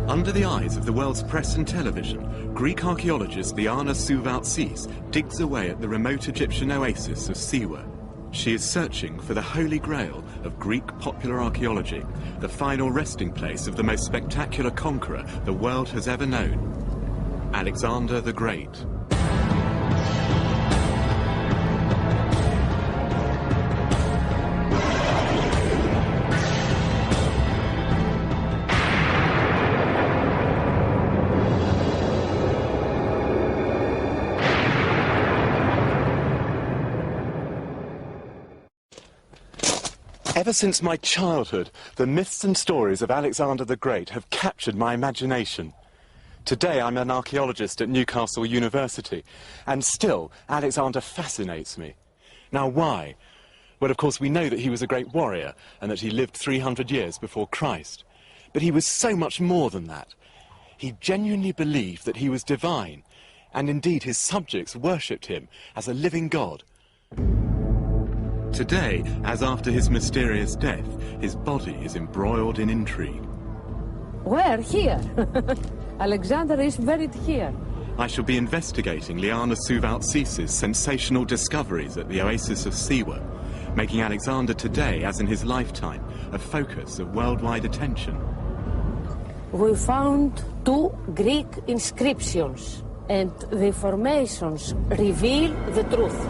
Under the eyes of the world's press and television, Greek archaeologist Liana Souvaltsis digs away at the remote Egyptian oasis of Siwa. She is searching for the holy grail of Greek popular archaeology, the final resting place of the most spectacular conqueror the world has ever known, Alexander the Great. Ever since my childhood, the myths and stories of Alexander the Great have captured my imagination. Today I'm an archaeologist at Newcastle University, and still Alexander fascinates me. Now why? Well, of course we know that he was a great warrior and that he lived 300 years before Christ. But he was so much more than that. He genuinely believed that he was divine, and indeed his subjects worshipped him as a living god. Today, as after his mysterious death, his body is embroiled in intrigue. Where? Here. Alexander is buried here. I shall be investigating Liana Souvaltsis' sensational discoveries at the oasis of Siwa, making Alexander today, as in his lifetime, a focus of worldwide attention. We found 2 Greek inscriptions, and the formations reveal the truth.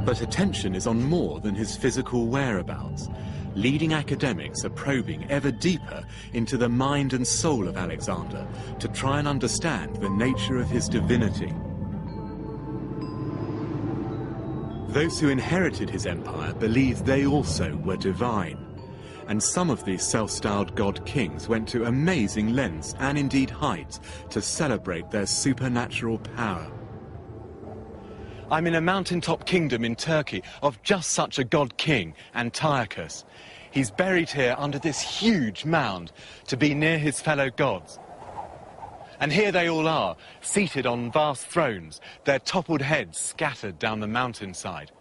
But attention is on more than his physical whereabouts. Leading academics are probing ever deeper into the mind and soul of Alexander to try and understand the nature of his divinity. Those who inherited his empire believed they also were divine, and some of these self-styled god kings went to amazing lengths and indeed heights to celebrate their supernatural power. I'm in a mountaintop kingdom in Turkey of just such a god king, Antiochus. He's buried here under this huge mound to be near his fellow gods. And here they all are, seated on vast thrones, their toppled heads scattered down the mountainside.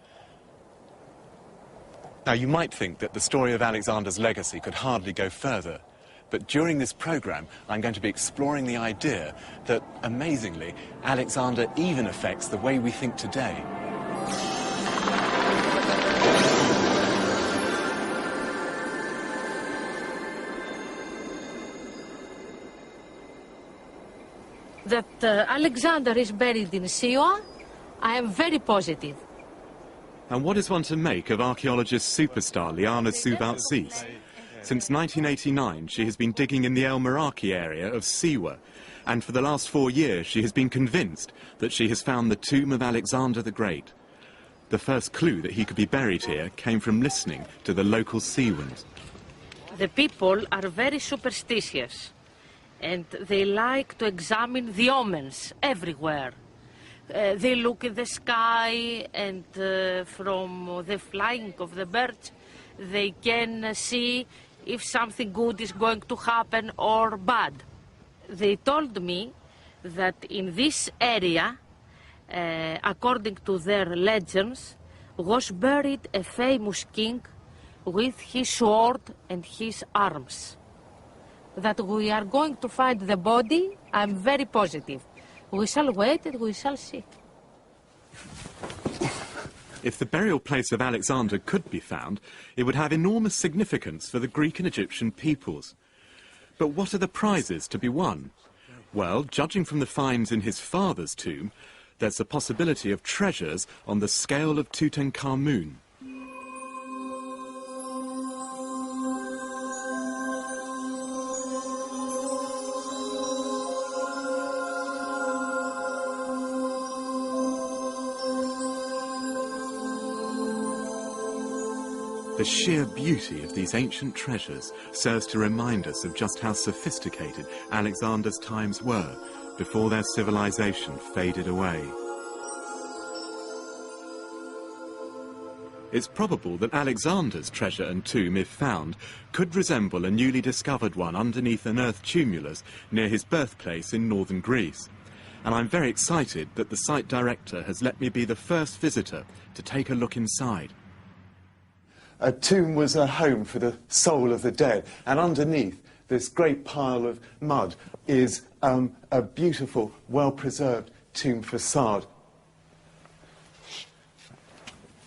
Now, you might think that the story of Alexander's legacy could hardly go further. But during this program, I'm going to be exploring the idea that, amazingly, Alexander even affects the way we think today. That Alexander is buried in Siwa, I am very positive. And what is one to make of archaeologist superstar Liana Souvaltsis? Since 1989, she has been digging in the El Meraki area of Siwa, and for the last 4 years she has been convinced that she has found the tomb of Alexander the Great. The first clue that he could be buried here came from listening to the local Siwans. The people are very superstitious, and they like to examine the omens everywhere. They look in the sky, and from the flying of the birds, they can see if something good is going to happen or bad. They told me that in this area, according to their legends, was buried a famous king with his sword and his arms. That we are going to find the body, I'm very positive. We shall wait and we shall see. If the burial place of Alexander could be found, it would have enormous significance for the Greek and Egyptian peoples. But what are the prizes to be won? Well, judging from the finds in his father's tomb, there's the possibility of treasures on the scale of Tutankhamun. The sheer beauty of these ancient treasures serves to remind us of just how sophisticated Alexander's times were before their civilization faded away. It's probable that Alexander's treasure and tomb, if found, could resemble a newly discovered one underneath an earth tumulus near his birthplace in northern Greece. And I'm very excited that the site director has let me be the first visitor to take a look inside. a tomb was a home for the soul of the dead, and underneath this great pile of mud is a beautiful, well-preserved tomb facade.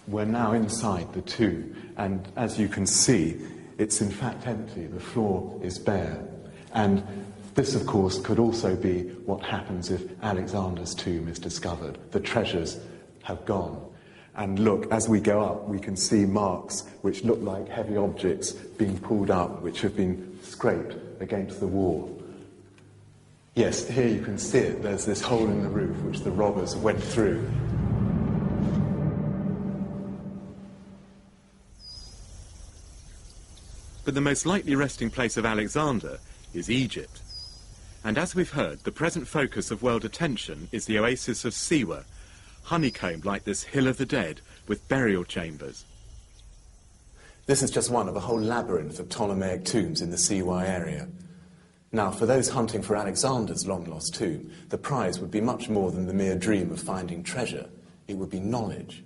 We're now inside the tomb, and as you can see, it's in fact empty. The floor is bare. And this, of course, could also be what happens if Alexander's tomb is discovered. The treasures have gone. And look, as we go up, we can see marks which look like heavy objects being pulled up, which have been scraped against the wall. Yes, here you can see it. There's this hole in the roof which the robbers went through. But the most likely resting place of Alexander is Egypt. And as we've heard, the present focus of world attention is the oasis of Siwa, honeycombed like this hill of the dead with burial chambers. This is just one of a whole labyrinth of Ptolemaic tombs in the Siwa area. Now, for those hunting for Alexander's long-lost tomb, the prize would be much more than the mere dream of finding treasure. It would be knowledge.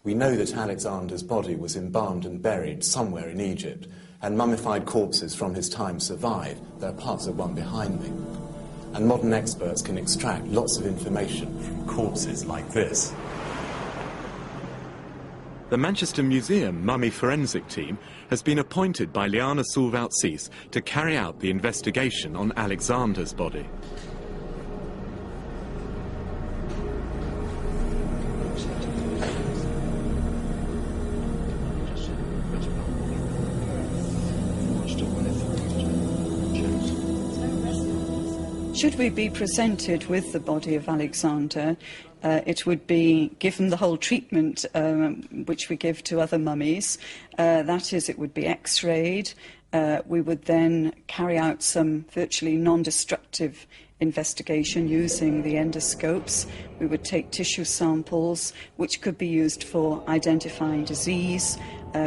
We know that Alexander's body was embalmed and buried somewhere in Egypt, and mummified corpses from his time survive. There are parts of one behind me. And modern experts can extract lots of information from corpses like this. The Manchester Museum Mummy Forensic Team has been appointed by Liana Sulvaltsis to carry out the investigation on Alexander's body. Should we be presented with the body of Alexander, it would be given the whole treatment which we give to other mummies. That is, it would be x-rayed. We would then carry out some virtually non-destructive investigation using the endoscopes. We would take tissue samples which could be used for identifying disease,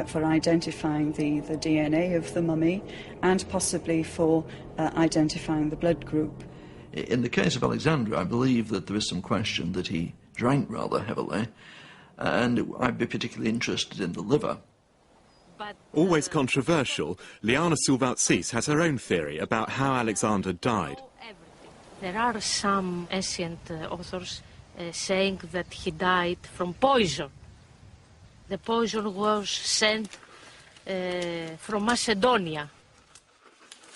for identifying the DNA of the mummy, and possibly for identifying the blood group. In the case of Alexander, I believe that there is some question that he drank rather heavily, and I'd be particularly interested in the liver. Always controversial, Liana Sulvaltsis has her own theory about how Alexander died. There are some ancient authors saying that he died from poison. The poison was sent from Macedonia.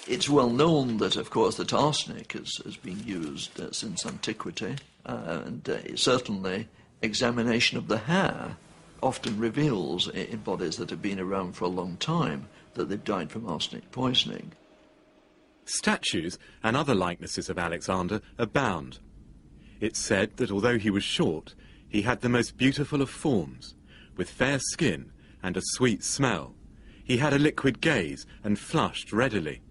It's well known that, of course, that arsenic has been used since antiquity, and certainly examination of the hair often reveals in bodies that have been around for a long time that they've died from arsenic poisoning. Statues and other likenesses of Alexander abound. It's said that although he was short, he had the most beautiful of forms, with fair skin and a sweet smell. He had a liquid gaze and flushed readily.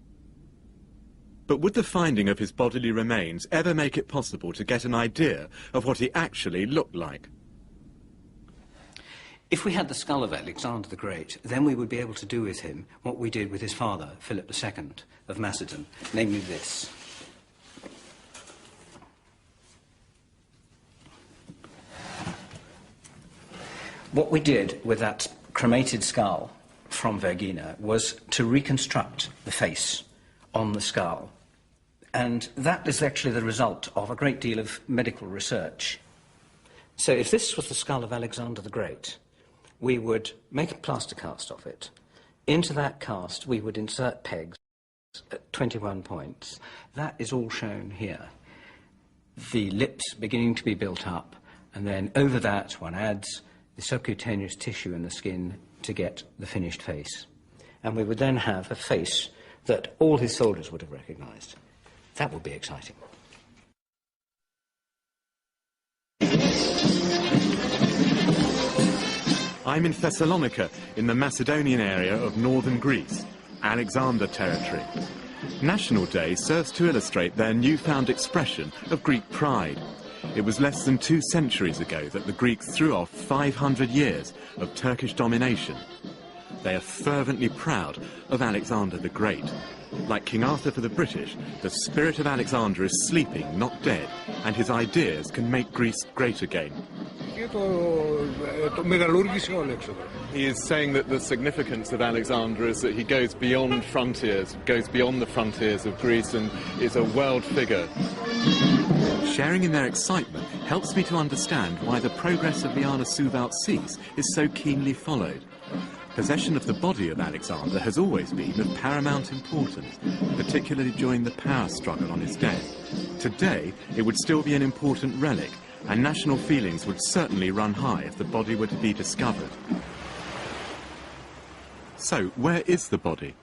But would the finding of his bodily remains ever make it possible to get an idea of what he actually looked like? If we had the skull of Alexander the Great, then we would be able to do with him what we did with his father, Philip II of Macedon, namely this. What we did with that cremated skull from Vergina was to reconstruct the face on the skull. And that is actually the result of a great deal of medical research. So if this was the skull of Alexander the Great, we would make a plaster cast of it. Into that cast we would insert pegs at 21 points. That is all shown here. The lips beginning to be built up, and then over that one adds the subcutaneous tissue in the skin to get the finished face. And we would then have a face that all his soldiers would have recognised. That would be exciting. I'm in Thessalonica, in the Macedonian area of northern Greece, Alexander territory. National Day serves to illustrate their newfound expression of Greek pride. It was less than 2 centuries ago that the Greeks threw off 500 years of Turkish domination. They are fervently proud of Alexander the Great. Like King Arthur for the British, the spirit of Alexander is sleeping, not dead, and his ideas can make Greece great again. If He is saying that the significance of Alexander is that he goes beyond frontiers, goes beyond the frontiers of Greece and is a world figure. Sharing in their excitement helps me to understand why the progress of Liana Suvalt-Cis is so keenly followed. Possession of the body of Alexander has always been of paramount importance, particularly during the power struggle on his death. Today, it would still be an important relic, and national feelings would certainly run high if the body were to be discovered. So, where is the body?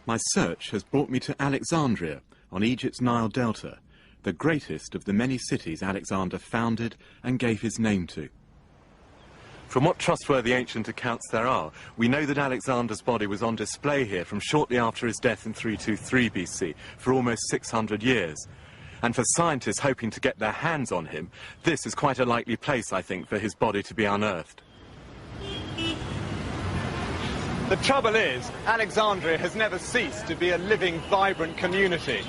My search has brought me to Alexandria, on Egypt's Nile Delta, the greatest of the many cities Alexander founded and gave his name to. From what trustworthy ancient accounts there are, we know that Alexander's body was on display here from shortly after his death in 323 BC, for almost 600 years. And for scientists hoping to get their hands on him, this is quite a likely place, I think, for his body to be unearthed. The trouble is, Alexandria has never ceased to be a living, vibrant community.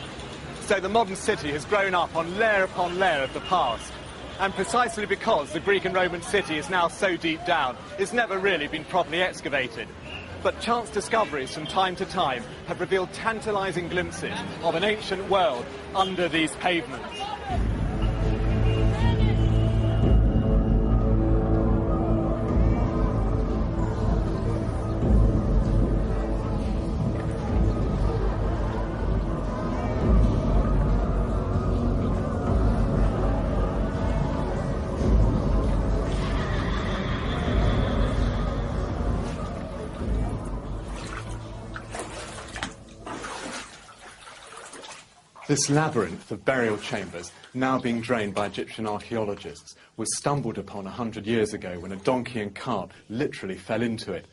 So the modern city has grown up on layer upon layer of the past. And precisely because the Greek and Roman city is now so deep down, it's never really been properly excavated. But chance discoveries from time to time have revealed tantalizing glimpses of an ancient world under these pavements. This labyrinth of burial chambers, now being drained by Egyptian archaeologists, was stumbled upon 100 years ago when a donkey and cart literally fell into it.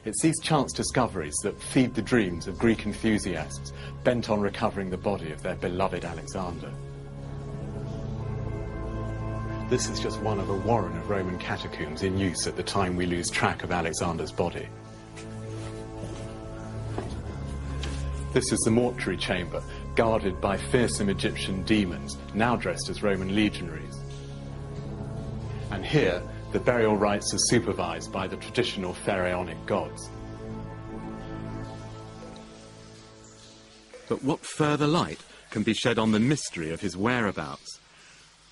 It's these chance discoveries that feed the dreams of Greek enthusiasts bent on recovering the body of their beloved Alexander. This is just one of a warren of Roman catacombs in use at the time we lose track of Alexander's body. This is the mortuary chamber, guarded by fearsome Egyptian demons, now dressed as Roman legionaries. And here, the burial rites are supervised by the traditional pharaonic gods. But what further light can be shed on the mystery of his whereabouts?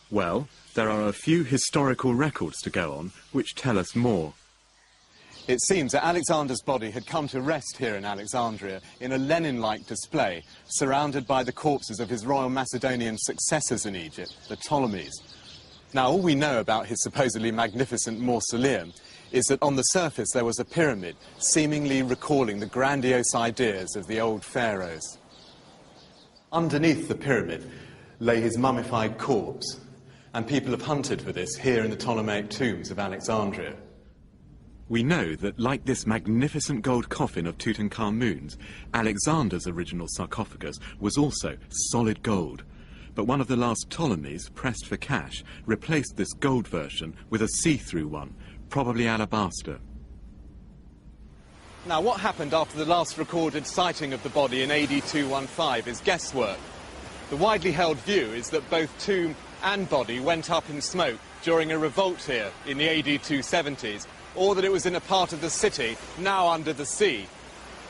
Well, there are a few historical records to go on which tell us more. It seems that Alexander's body had come to rest here in Alexandria in a Lenin-like display, surrounded by the corpses of his royal Macedonian successors in Egypt, the Ptolemies. Now, all we know about his supposedly magnificent mausoleum is that on the surface there was a pyramid, seemingly recalling the grandiose ideas of the old pharaohs. Underneath the pyramid lay his mummified corpse, and people have hunted for this here in the Ptolemaic tombs of Alexandria. We know that, like this magnificent gold coffin of Tutankhamun's, Alexander's original sarcophagus was also solid gold. But one of the last Ptolemies, pressed for cash, replaced this gold version with a see-through one, probably alabaster. Now, what happened after the last recorded sighting of the body in AD 215 is guesswork. The widely held view is that both tomb and body went up in smoke during a revolt here in the AD 270s, or that it was in a part of the city now under the sea.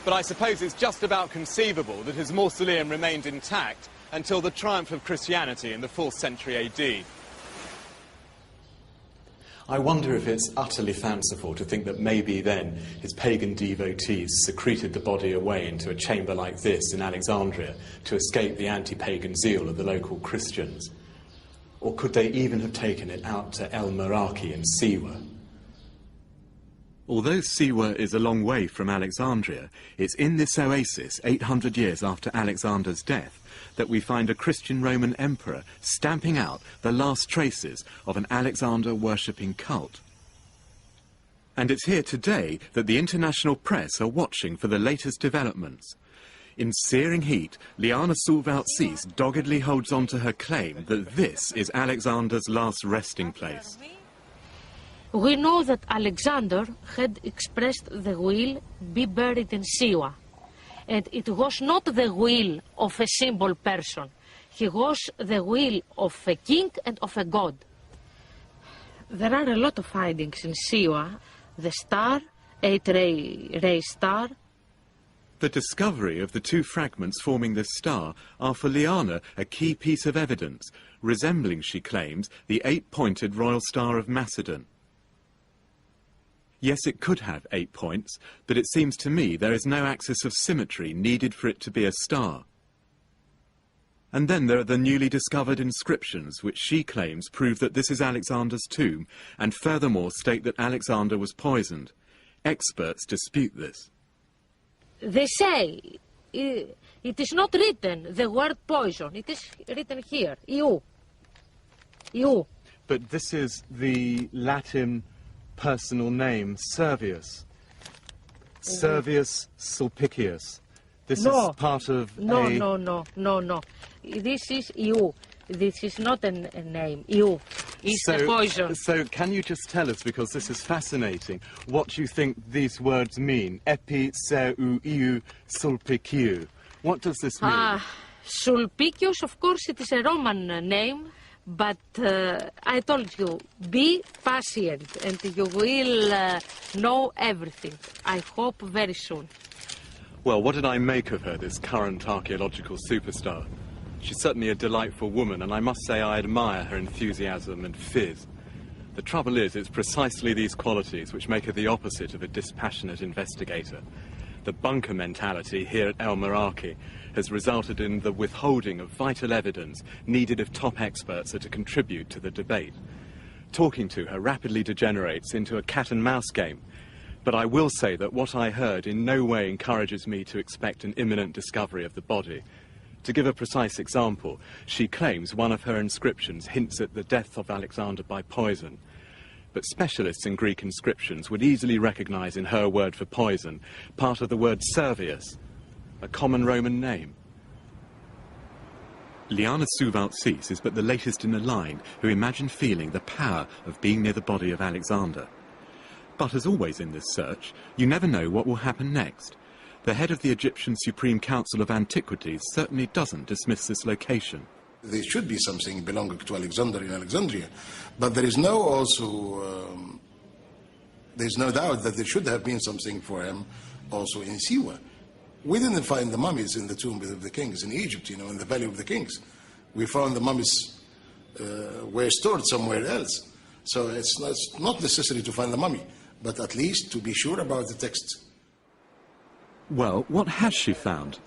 But I suppose it's just about conceivable that his mausoleum remained intact until the triumph of Christianity in the 4th century AD. I wonder if it's utterly fanciful to think that maybe then his pagan devotees secreted the body away into a chamber like this in Alexandria to escape the anti-pagan zeal of the local Christians. Or could they even have taken it out to El Meraki in Siwa? Although Siwa is a long way from Alexandria, it's in this oasis, 800 years after Alexander's death, that we find a Christian Roman emperor stamping out the last traces of an Alexander-worshipping cult. And it's here today that the international press are watching for the latest developments. In searing heat, Liana Suvalt-Cis doggedly holds on to her claim that this is Alexander's last resting place. We know that Alexander had expressed the will be buried in Siwa. And it was not the will of a simple person. He was the will of a king and of a god. There are a lot of findings in Siwa. The star, 8-ray star. The discovery of the two fragments forming this star are for Liana a key piece of evidence, resembling, she claims, the 8-pointed Royal Star of Macedon. Yes, it could have 8 points, but it seems to me there is no axis of symmetry needed for it to be a star. And then there are the newly discovered inscriptions, which she claims prove that this is Alexander's tomb, and furthermore state that Alexander was poisoned. Experts dispute this. They say it is not written, the word poison. It is written here, EU. EU. But this is the Latin personal name, Servius. Servius Sulpicius. This is part of No. This is EU. This is not a name. EU. It's a poison. So can you just tell us, because this is fascinating, what you think these words mean? Epi, seu, iu, sulpiciu. What does this mean? Sulpicius, of course, it is a Roman name, but I told you, be patient and you will know everything. I hope very soon. Well, what did I make of her, this current archaeological superstar? She's certainly a delightful woman, and I must say I admire her enthusiasm and fizz. The trouble is, it's precisely these qualities which make her the opposite of a dispassionate investigator. The bunker mentality here at El Meraki has resulted in the withholding of vital evidence needed if top experts are to contribute to the debate. Talking to her rapidly degenerates into a cat-and-mouse game. But I will say that what I heard in no way encourages me to expect an imminent discovery of the body. To give a precise example, she claims one of her inscriptions hints at the death of Alexander by poison. But specialists in Greek inscriptions would easily recognize in her word for poison part of the word Servius, a common Roman name. Liana Souvaltsis is but the latest in a line who imagine feeling the power of being near the body of Alexander. But as always in this search, you never know what will happen next. The head of the Egyptian Supreme Council of Antiquities certainly doesn't dismiss this location. There should be something belonging to Alexander in Alexandria, but there is no doubt that there should have been something for him also in Siwa. We didn't find the mummies in the tomb of the kings in Egypt, in the Valley of the Kings. We found the mummies were stored somewhere else. So it's not necessary to find the mummy, but at least to be sure about the text. Well, what has she found?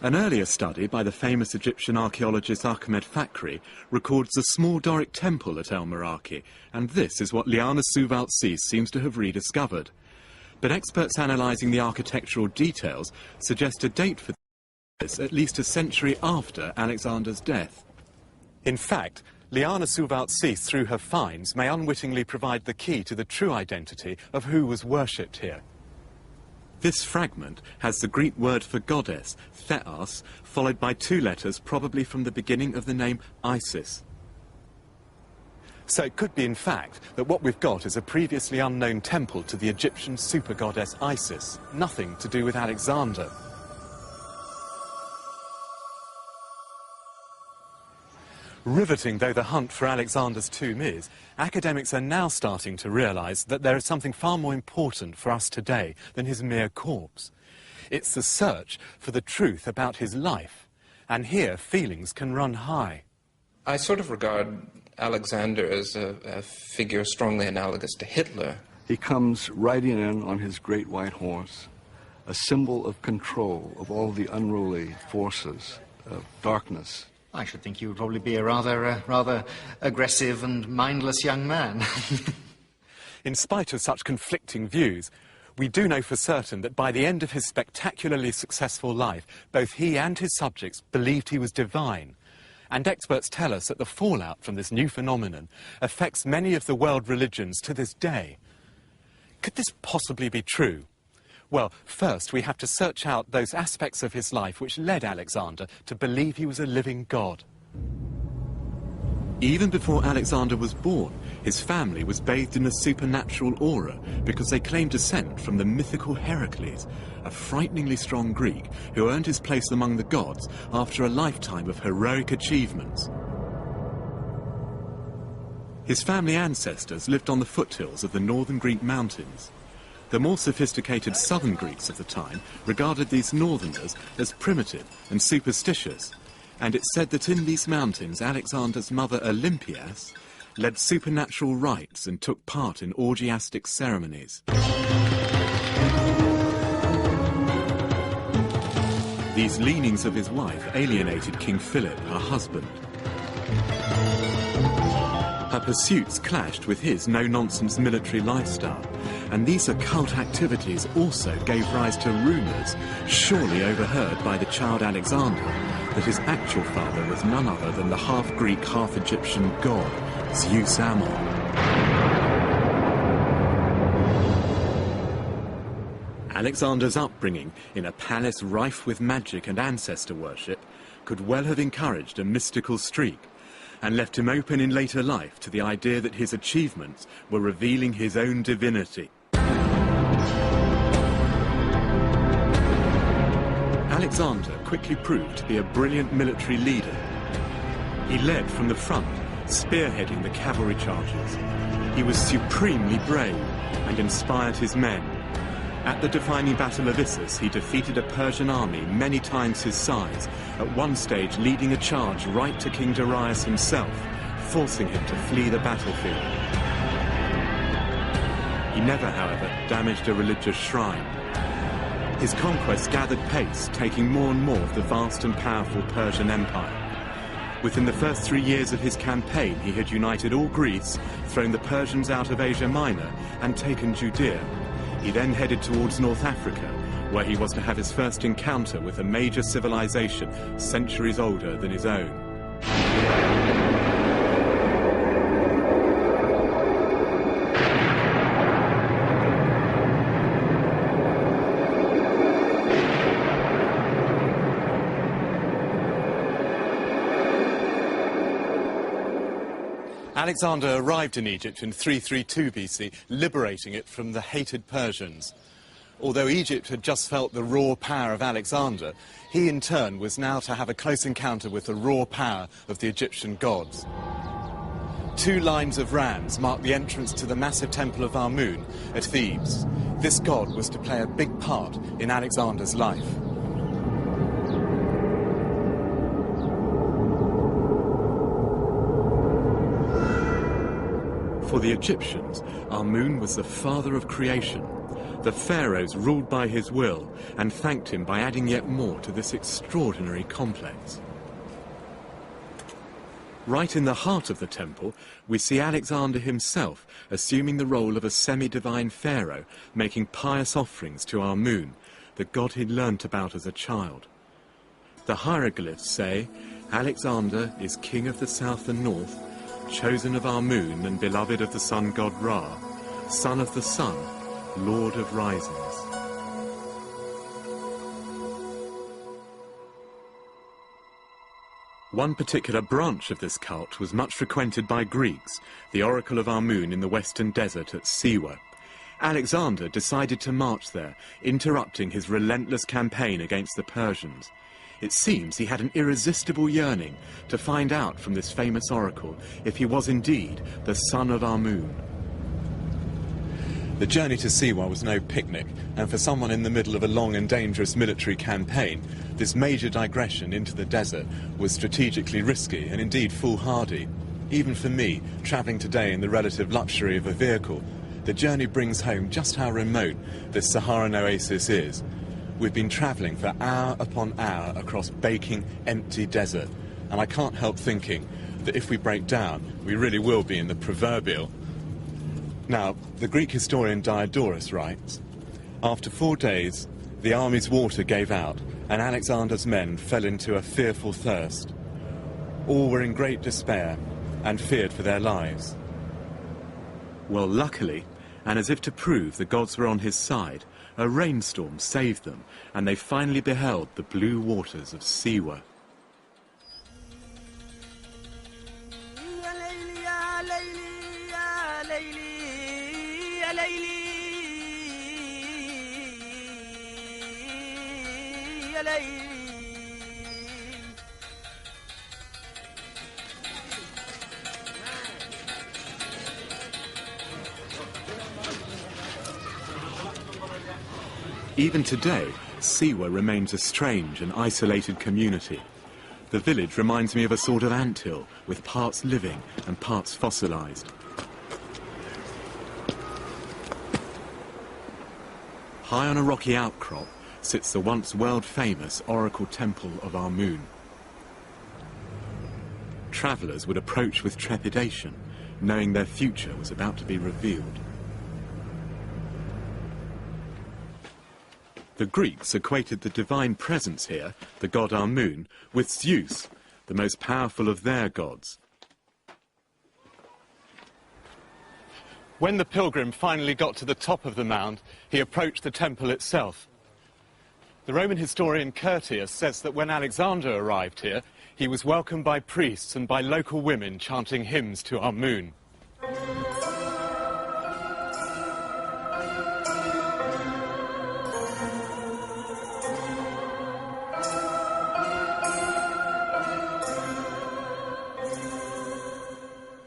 An earlier study by the famous Egyptian archaeologist Ahmed Fakhri records a small Doric temple at El Meraki, and this is what Liana Souvaltsis seems to have rediscovered. But experts analysing the architectural details suggest a date for this at least a century after Alexander's death. In fact, Liana Souvaltsis, through her finds, may unwittingly provide the key to the true identity of who was worshipped here. This fragment has the Greek word for goddess, theos, followed by 2 letters probably from the beginning of the name Isis. So it could be, in fact, that what we've got is a previously unknown temple to the Egyptian super-goddess Isis, nothing to do with Alexander. Riveting though the hunt for Alexander's tomb is, academics are now starting to realise that there is something far more important for us today than his mere corpse. It's the search for the truth about his life, and here feelings can run high. I sort of regard Alexander as a figure strongly analogous to Hitler. He comes riding in on his great white horse, a symbol of control of all the unruly forces of darkness. I should think you would probably be a rather aggressive and mindless young man. In spite of such conflicting views, we do know for certain that by the end of his spectacularly successful life, both he and his subjects believed he was divine. And experts tell us that the fallout from this new phenomenon affects many of the world religions to this day. Could this possibly be true? Well, first we have to search out those aspects of his life which led Alexander to believe he was a living god. Even before Alexander was born, his family was bathed in a supernatural aura because they claimed descent from the mythical Heracles, a frighteningly strong Greek who earned his place among the gods after a lifetime of heroic achievements. His family ancestors lived on the foothills of the northern Greek mountains. The more sophisticated southern Greeks of the time regarded these northerners as primitive and superstitious, and it's said that in these mountains Alexander's mother Olympias led supernatural rites and took part in orgiastic ceremonies. These leanings of his wife alienated King Philip, her husband. Her pursuits clashed with his no-nonsense military lifestyle, and these occult activities also gave rise to rumours, surely overheard by the child Alexander, that his actual father was none other than the half-Greek, half-Egyptian god, Zeus Ammon. Alexander's upbringing in a palace rife with magic and ancestor worship could well have encouraged a mystical streak, and left him open in later life to the idea that his achievements were revealing his own divinity. Alexander quickly proved to be a brilliant military leader. He led from the front, spearheading the cavalry charges. He was supremely brave and inspired his men. At the defining Battle of Issus, he defeated a Persian army many times his size, at one stage leading a charge right to King Darius himself, forcing him to flee the battlefield. He never, however, damaged a religious shrine. His conquests gathered pace, taking more and more of the vast and powerful Persian Empire. Within the first 3 years of his campaign, he had united all Greece, thrown the Persians out of Asia Minor, and taken Judea. He then headed towards North Africa, where he was to have his first encounter with a major civilization centuries older than his own. Alexander arrived in Egypt in 332 BC, liberating it from the hated Persians. Although Egypt had just felt the raw power of Alexander, he in turn was now to have a close encounter with the raw power of the Egyptian gods. 2 lines of rams marked the entrance to the massive temple of Amun at Thebes. This god was to play a big part in Alexander's life. For the Egyptians, Amun was the father of creation. The pharaohs ruled by his will and thanked him by adding yet more to this extraordinary complex. Right in the heart of the temple, we see Alexander himself assuming the role of a semi-divine pharaoh, making pious offerings to Amun, the god he'd learnt about as a child. The hieroglyphs say, Alexander is king of the south and north, chosen of Amun and beloved of the sun god Ra, son of the sun, lord of risings. One particular branch of this cult was much frequented by Greeks, the oracle of Amun in the western desert at Siwa. Alexander decided to march there, interrupting his relentless campaign against the Persians. It seems he had an irresistible yearning to find out from this famous oracle if he was indeed the son of Amun. The journey to Siwa was no picnic, and for someone in the middle of a long and dangerous military campaign, this major digression into the desert was strategically risky and indeed foolhardy. Even for me, travelling today in the relative luxury of a vehicle, the journey brings home just how remote this Saharan oasis is. We've been travelling for hour upon hour across baking, empty desert, and I can't help thinking that if we break down, we really will be in the proverbial. Now, the Greek historian Diodorus writes, after 4 days, the army's water gave out, and Alexander's men fell into a fearful thirst. All were in great despair and feared for their lives. Well, luckily, and as if to prove the gods were on his side, a rainstorm saved them, and they finally beheld the blue waters of Siwa. Even today, Siwa remains a strange and isolated community. The village reminds me of a sort of anthill, with parts living and parts fossilized. High on a rocky outcrop sits the once world-famous Oracle Temple of Amun. Travellers would approach with trepidation, knowing their future was about to be revealed. The Greeks equated the divine presence here, the god Amun, with Zeus, the most powerful of their gods. When the pilgrim finally got to the top of the mound, he approached the temple itself. The Roman historian Curtius says that when Alexander arrived here, he was welcomed by priests and by local women chanting hymns to Amun.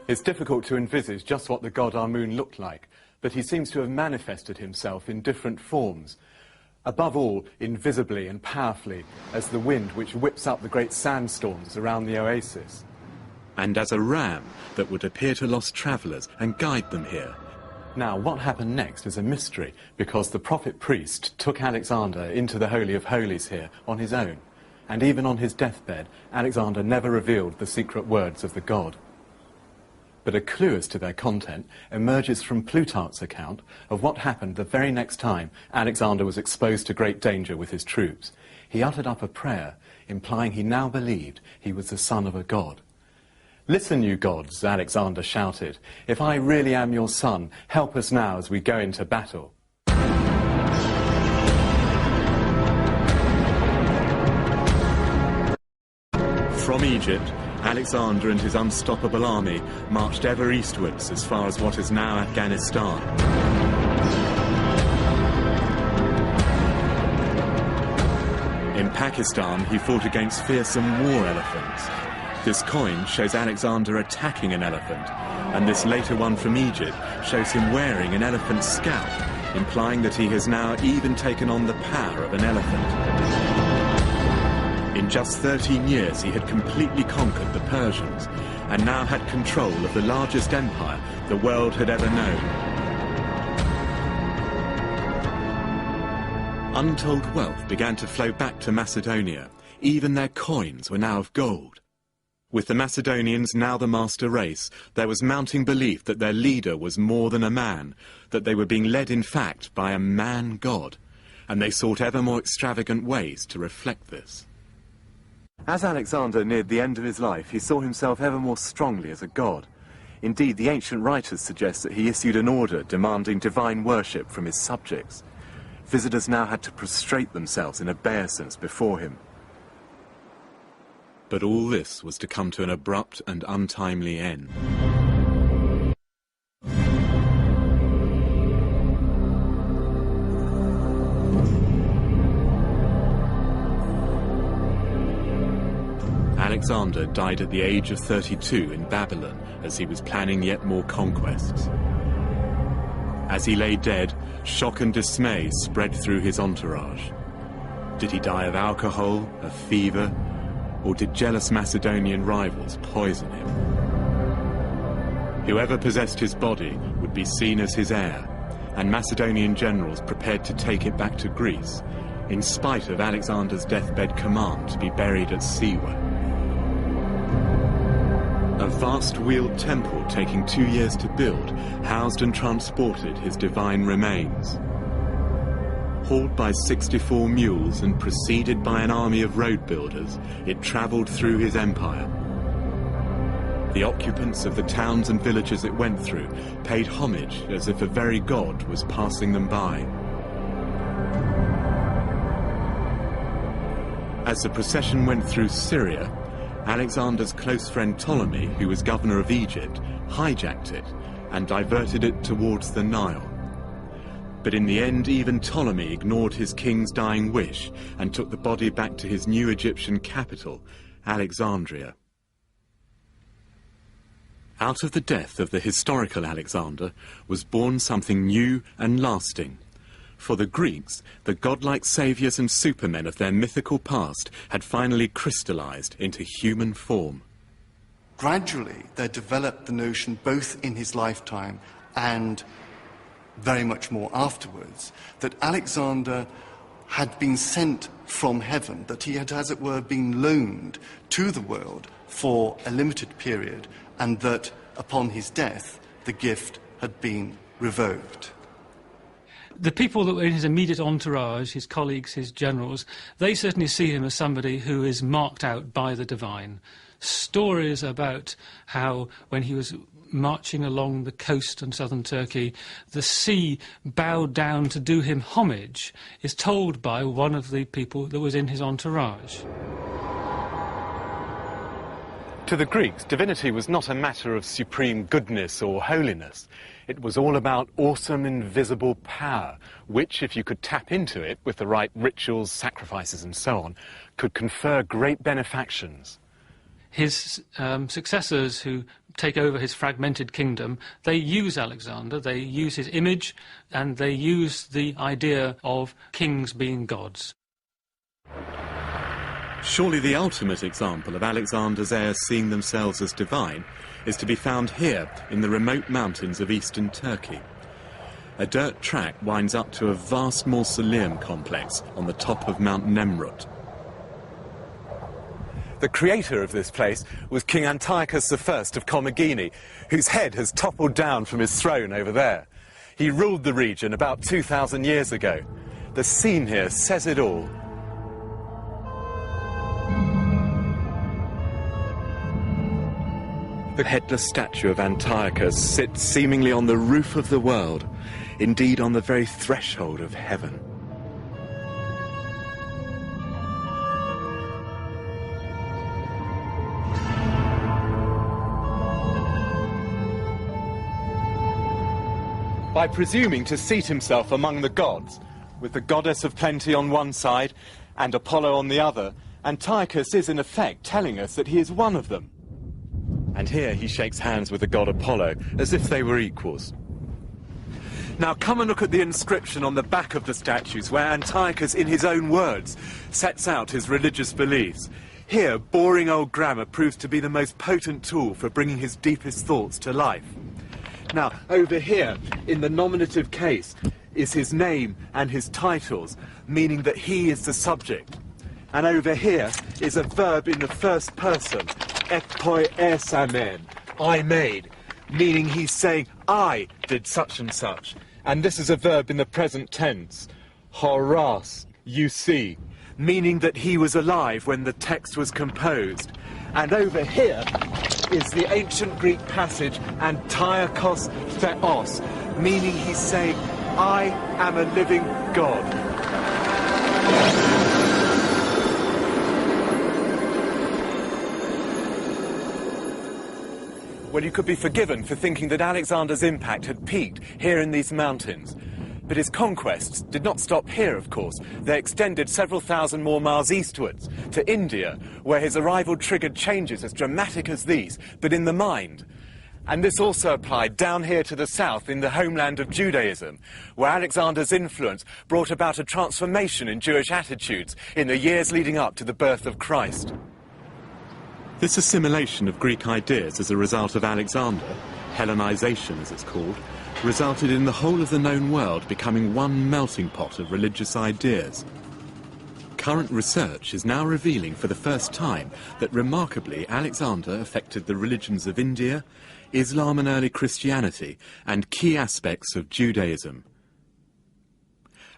It's difficult to envisage just what the god Amun looked like, but he seems to have manifested himself in different forms. Above all, invisibly and powerfully, as the wind which whips up the great sandstorms around the oasis. And as a ram that would appear to lost travellers and guide them here. Now, what happened next is a mystery, because the prophet priest took Alexander into the Holy of Holies here on his own. And even on his deathbed, Alexander never revealed the secret words of the god. But a clue as to their content emerges from Plutarch's account of what happened the very next time Alexander was exposed to great danger with his troops. He uttered up a prayer, implying he now believed he was the son of a god. "Listen, you gods," Alexander shouted. "If I really am your son, help us now as we go into battle." From Egypt, Alexander and his unstoppable army marched ever eastwards as far as what is now Afghanistan. In Pakistan, he fought against fearsome war elephants. This coin shows Alexander attacking an elephant, and this later one from Egypt shows him wearing an elephant's scalp, implying that he has now even taken on the power of an elephant. In just 13 years, he had completely conquered the Persians and now had control of the largest empire the world had ever known. Untold wealth began to flow back to Macedonia. Even their coins were now of gold. With the Macedonians now the master race, there was mounting belief that their leader was more than a man, that they were being led in fact by a man-god, and they sought ever more extravagant ways to reflect this. As Alexander neared the end of his life, he saw himself ever more strongly as a god. Indeed, the ancient writers suggest that he issued an order demanding divine worship from his subjects. Visitors now had to prostrate themselves in obeisance before him. But all this was to come to an abrupt and untimely end. Alexander died at the age of 32 in Babylon as he was planning yet more conquests. As he lay dead, shock and dismay spread through his entourage. Did he die of alcohol, of fever, or did jealous Macedonian rivals poison him? Whoever possessed his body would be seen as his heir, and Macedonian generals prepared to take it back to Greece, in spite of Alexander's deathbed command to be buried at Siwa. A vast wheeled temple taking 2 years to build housed and transported his divine remains. Hauled by 64 mules and preceded by an army of road builders, it travelled through his empire. The occupants of the towns and villages it went through paid homage as if a very god was passing them by. As the procession went through Syria, Alexander's close friend Ptolemy, who was governor of Egypt, hijacked it and diverted it towards the Nile. But in the end, even Ptolemy ignored his king's dying wish and took the body back to his new Egyptian capital, Alexandria. Out of the death of the historical Alexander was born something new and lasting, For the Greeks, the godlike saviours and supermen of their mythical past had finally crystallized into human form. Gradually, there developed the notion, both in his lifetime and very much more afterwards, that Alexander had been sent from heaven, that he had, as it were, been loaned to the world for a limited period, and that upon his death, the gift had been revoked. The people that were in his immediate entourage, his colleagues, his generals, they certainly see him as somebody who is marked out by the divine. Stories about how, when he was marching along the coast in southern Turkey, the sea bowed down to do him homage, is told by one of the people that was in his entourage. To the Greeks, divinity was not a matter of supreme goodness or holiness. It was all about awesome, invisible power, which, if you could tap into it with the right rituals, sacrifices and so on, could confer great benefactions. His successors who take over his fragmented kingdom, they use Alexander, they use his image, and they use the idea of kings being gods. Surely the ultimate example of Alexander's heirs seeing themselves as divine is to be found here in the remote mountains of eastern Turkey. A dirt track winds up to a vast mausoleum complex on the top of Mount Nemrut. The creator of this place was King Antiochus I of Commagene, whose head has toppled down from his throne over there. He ruled the region about 2,000 years ago. The scene here says it all. The headless statue of Antiochus sits seemingly on the roof of the world, indeed on the very threshold of heaven. By presuming to seat himself among the gods, with the goddess of plenty on one side and Apollo on the other, Antiochus is in effect telling us that he is one of them. And here he shakes hands with the god Apollo, as if they were equals. Now come and look at the inscription on the back of the statues, where Antiochus, in his own words, sets out his religious beliefs. Here, boring old grammar proves to be the most potent tool for bringing his deepest thoughts to life. Now, over here, in the nominative case, is his name and his titles, meaning that he is the subject. And over here is a verb in the first person, ekpoi esamen, I made, meaning he's saying, I did such and such. And this is a verb in the present tense, horas, you see, meaning that he was alive when the text was composed. And over here is the ancient Greek passage, Antiochos Theos, meaning he's saying, I am a living God. Well, you could be forgiven for thinking that Alexander's impact had peaked here in these mountains. But his conquests did not stop here, of course. They extended several thousand more miles eastwards, to India, where his arrival triggered changes as dramatic as these, but in the mind. And this also applied down here to the south, in the homeland of Judaism, where Alexander's influence brought about a transformation in Jewish attitudes in the years leading up to the birth of Christ. This assimilation of Greek ideas as a result of Alexander, Hellenization as it's called, resulted in the whole of the known world becoming one melting pot of religious ideas. Current research is now revealing for the first time that remarkably Alexander affected the religions of India, Islam and early Christianity, and key aspects of Judaism.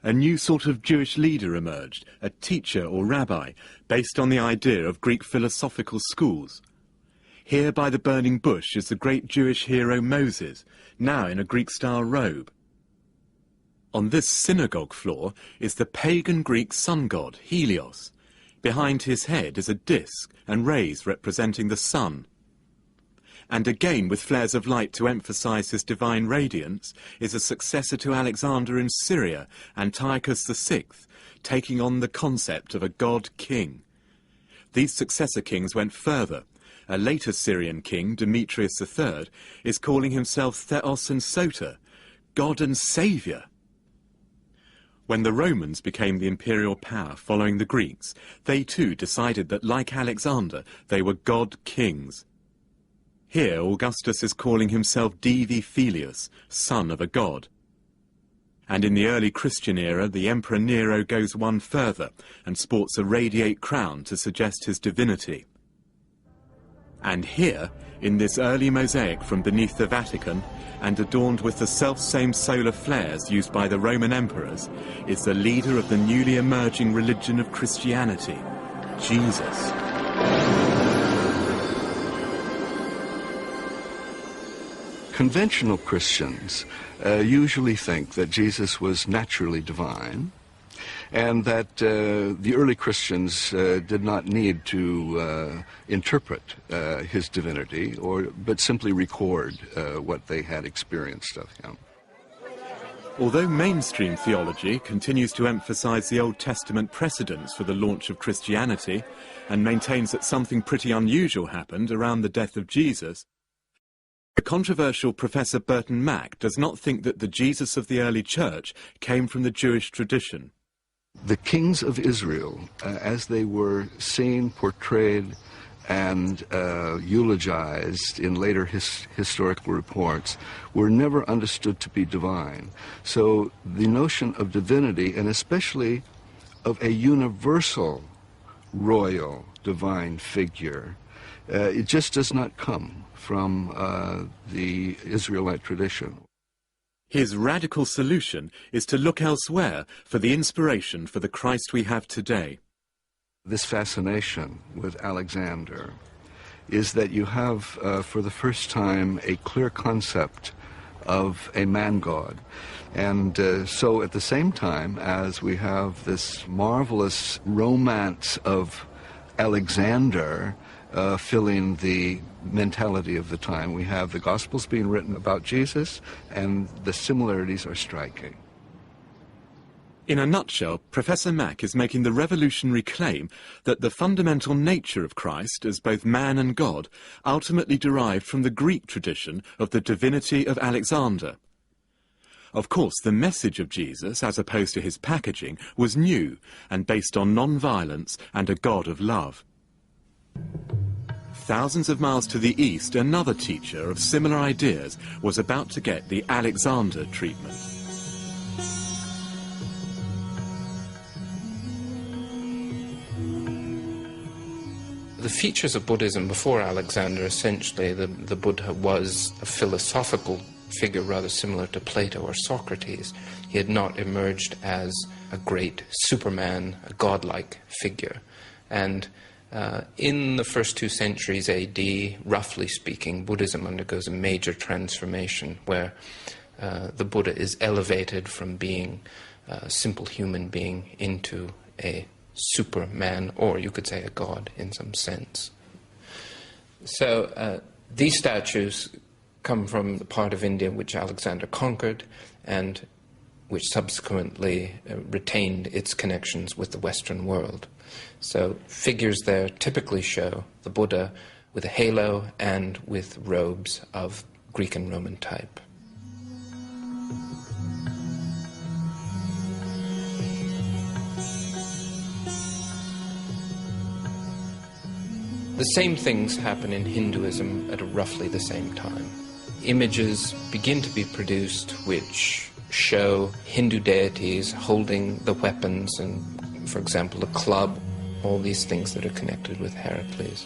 A new sort of Jewish leader emerged, a teacher or rabbi, based on the idea of Greek philosophical schools. Here by the burning bush is the great Jewish hero Moses, now in a Greek-style robe. On this synagogue floor is the pagan Greek sun god, Helios. Behind his head is a disc and rays representing the sun. And again, with flares of light to emphasize his divine radiance, is a successor to Alexander in Syria, Antiochus VI, taking on the concept of a god-king. These successor kings went further. A later Syrian king, Demetrius III, is calling himself Theos and Soter, God and Saviour. When the Romans became the imperial power following the Greeks, they too decided that, like Alexander, they were god-kings. Here Augustus is calling himself Divi Filius, son of a god. And in the early Christian era, the Emperor Nero goes one further and sports a radiate crown to suggest his divinity. And here, in this early mosaic from beneath the Vatican, and adorned with the self-same solar flares used by the Roman emperors, is the leader of the newly emerging religion of Christianity, Jesus. Conventional Christians usually think that Jesus was naturally divine, and that the early Christians did not need to interpret his divinity, but simply record what they had experienced of him. Although mainstream theology continues to emphasize the Old Testament precedents for the launch of Christianity and maintains that something pretty unusual happened around the death of Jesus, the controversial Professor Burton Mack does not think that the Jesus of the early church came from the Jewish tradition. The kings of Israel, as they were seen, portrayed, and eulogized in later historical reports, were never understood to be divine. So the notion of divinity, and especially of a universal royal divine figure, it just does not come from the Israelite tradition. His radical solution is to look elsewhere for the inspiration for the Christ we have today. This fascination with Alexander is that you have, for the first time, a clear concept of a man-god. And so at the same time as we have this marvelous romance of Alexander filling the mentality of the time, we have the Gospels being written about Jesus, and the similarities are striking. In a nutshell, Professor Mack is making the revolutionary claim that the fundamental nature of Christ as both man and God ultimately derived from the Greek tradition of the divinity of Alexander. Of course, the message of Jesus, as opposed to his packaging, was new and based on non-violence and a God of love. Thousands of miles to the east, another teacher of similar ideas was about to get the Alexander treatment. The features of Buddhism before Alexander, essentially, the Buddha was a philosophical figure rather similar to Plato or Socrates. He had not emerged as a great superman, a godlike figure. And in the first 2 centuries AD, roughly speaking, Buddhism undergoes a major transformation where the Buddha is elevated from being a simple human being into a superman, or you could say a god in some sense. So these statues come from the part of India which Alexander conquered and which subsequently retained its connections with the Western world. So figures there typically show the Buddha with a halo and with robes of Greek and Roman type. The same things happen in Hinduism at roughly the same time. Images begin to be produced which show Hindu deities holding the weapons and, for example, a club, all these things that are connected with Heracles.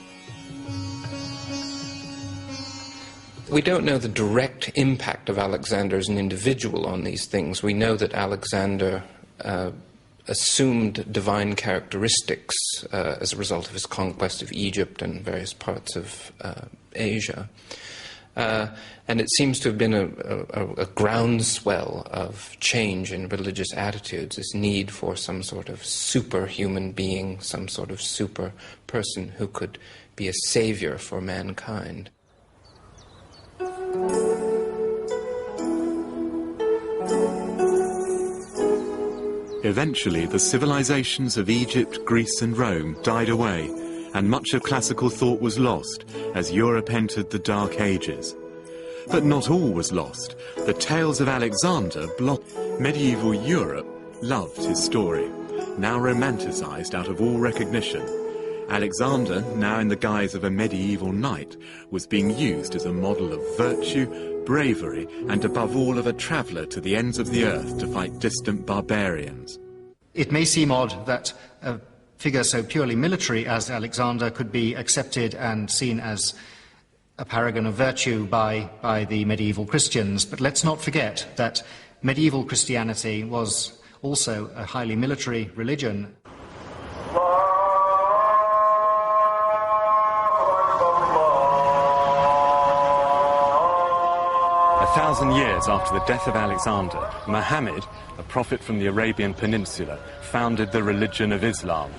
We don't know the direct impact of Alexander as an individual on these things. We know that Alexander assumed divine characteristics as a result of his conquest of Egypt and various parts of Asia. And it seems to have been a groundswell of change in religious attitudes, this need for some sort of superhuman being, some sort of super person who could be a savior for mankind. Eventually, the civilizations of Egypt, Greece and Rome died away, and much of classical thought was lost as Europe entered the Dark Ages. But not all was lost. The tales of Alexander blocked medieval Europe loved his story, now romanticised out of all recognition. Alexander, now in the guise of a medieval knight, was being used as a model of virtue, bravery, and above all of a traveller to the ends of the earth to fight distant barbarians. It may seem odd that a figure so purely military as Alexander could be accepted and seen as a paragon of virtue by the medieval Christians, but let's not forget that medieval Christianity was also a highly military religion. 1,000 years after the death of Alexander, Muhammad, a prophet from the Arabian Peninsula, founded the religion of Islam.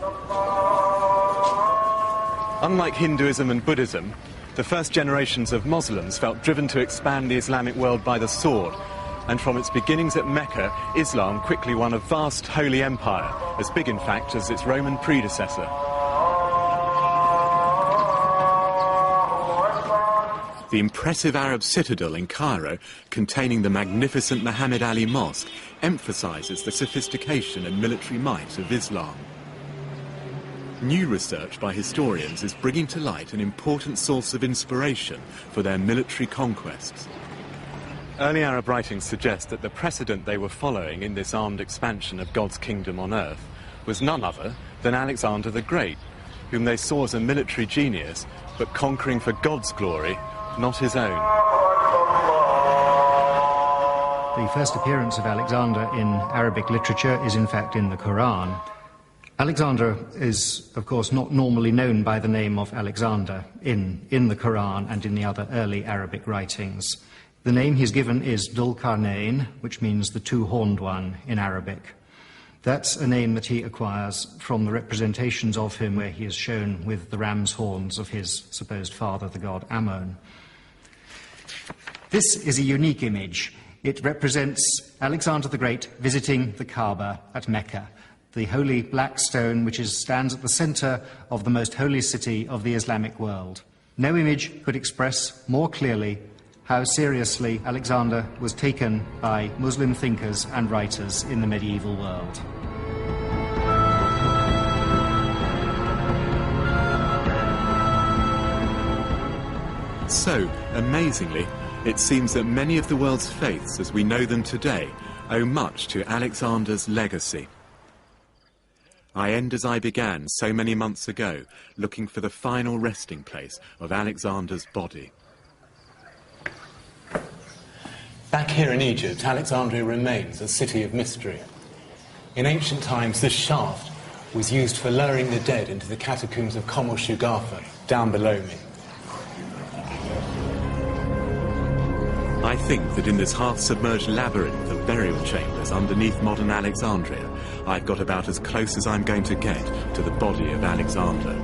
Unlike Hinduism and Buddhism, the first generations of Muslims felt driven to expand the Islamic world by the sword, and from its beginnings at Mecca, Islam quickly won a vast holy empire, as big in fact as its Roman predecessor. The impressive Arab citadel in Cairo, containing the magnificent Muhammad Ali Mosque, emphasises the sophistication and military might of Islam. New research by historians is bringing to light an important source of inspiration for their military conquests. Early Arab writings suggest that the precedent they were following in this armed expansion of God's kingdom on earth was none other than Alexander the Great, whom they saw as a military genius, but conquering for God's glory, not his own. The first appearance of Alexander in Arabic literature is in fact in the Quran. Alexander is, of course, not normally known by the name of Alexander in the Quran and in the other early Arabic writings. The name he's given is Dhul-Qarnayn, which means the two-horned one in Arabic. That's a name that he acquires from the representations of him where he is shown with the ram's horns of his supposed father, the god Ammon. This is a unique image. It represents Alexander the Great visiting the Kaaba at Mecca, the holy black stone which stands at the center of the most holy city of the Islamic world. No image could express more clearly how seriously Alexander was taken by Muslim thinkers and writers in the medieval world. So, amazingly, it seems that many of the world's faiths as we know them today owe much to Alexander's legacy. I end as I began so many months ago, looking for the final resting place of Alexander's body. Back here in Egypt, Alexandria remains a city of mystery. In ancient times, this shaft was used for lowering the dead into the catacombs of Kom el-Shugafa, down below me. I think that in this half-submerged labyrinth of burial chambers underneath modern Alexandria, I've got about as close as I'm going to get to the body of Alexander.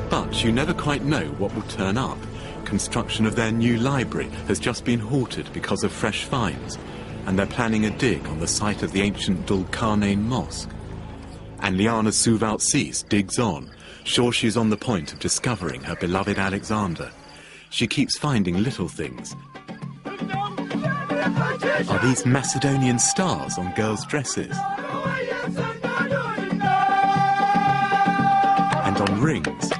But you never quite know what will turn up. Construction of their new library has just been halted because of fresh finds, and they're planning a dig on the site of the ancient Dhul-Qarnayn Mosque. And Liana Suvalt-Sis digs on, sure she's on the point of discovering her beloved Alexander. She keeps finding little things. Are these Macedonian stars on girls' dresses? And on rings?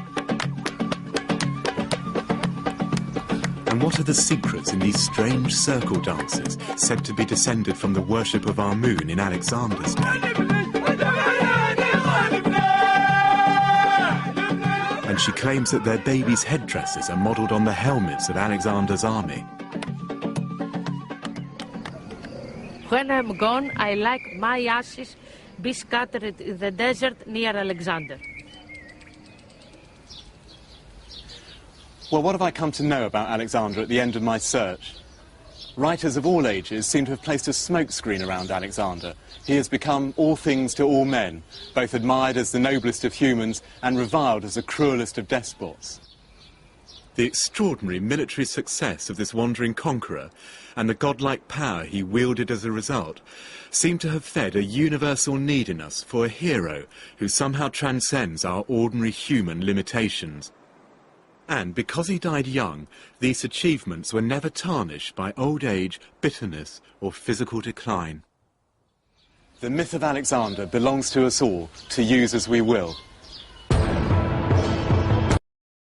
And what are the secrets in these strange circle dances said to be descended from the worship of our moon in Alexander's day? And she claims that their babies' headdresses are modelled on the helmets of Alexander's army. When I'm gone, I like my ashes be scattered in the desert near Alexander. Well, what have I come to know about Alexander at the end of my search? Writers of all ages seem to have placed a smokescreen around Alexander. He has become all things to all men, both admired as the noblest of humans and reviled as the cruelest of despots. The extraordinary military success of this wandering conqueror and the godlike power he wielded as a result seem to have fed a universal need in us for a hero who somehow transcends our ordinary human limitations. And because he died young, these achievements were never tarnished by old age, bitterness, or physical decline. The myth of Alexander belongs to us all, to use as we will.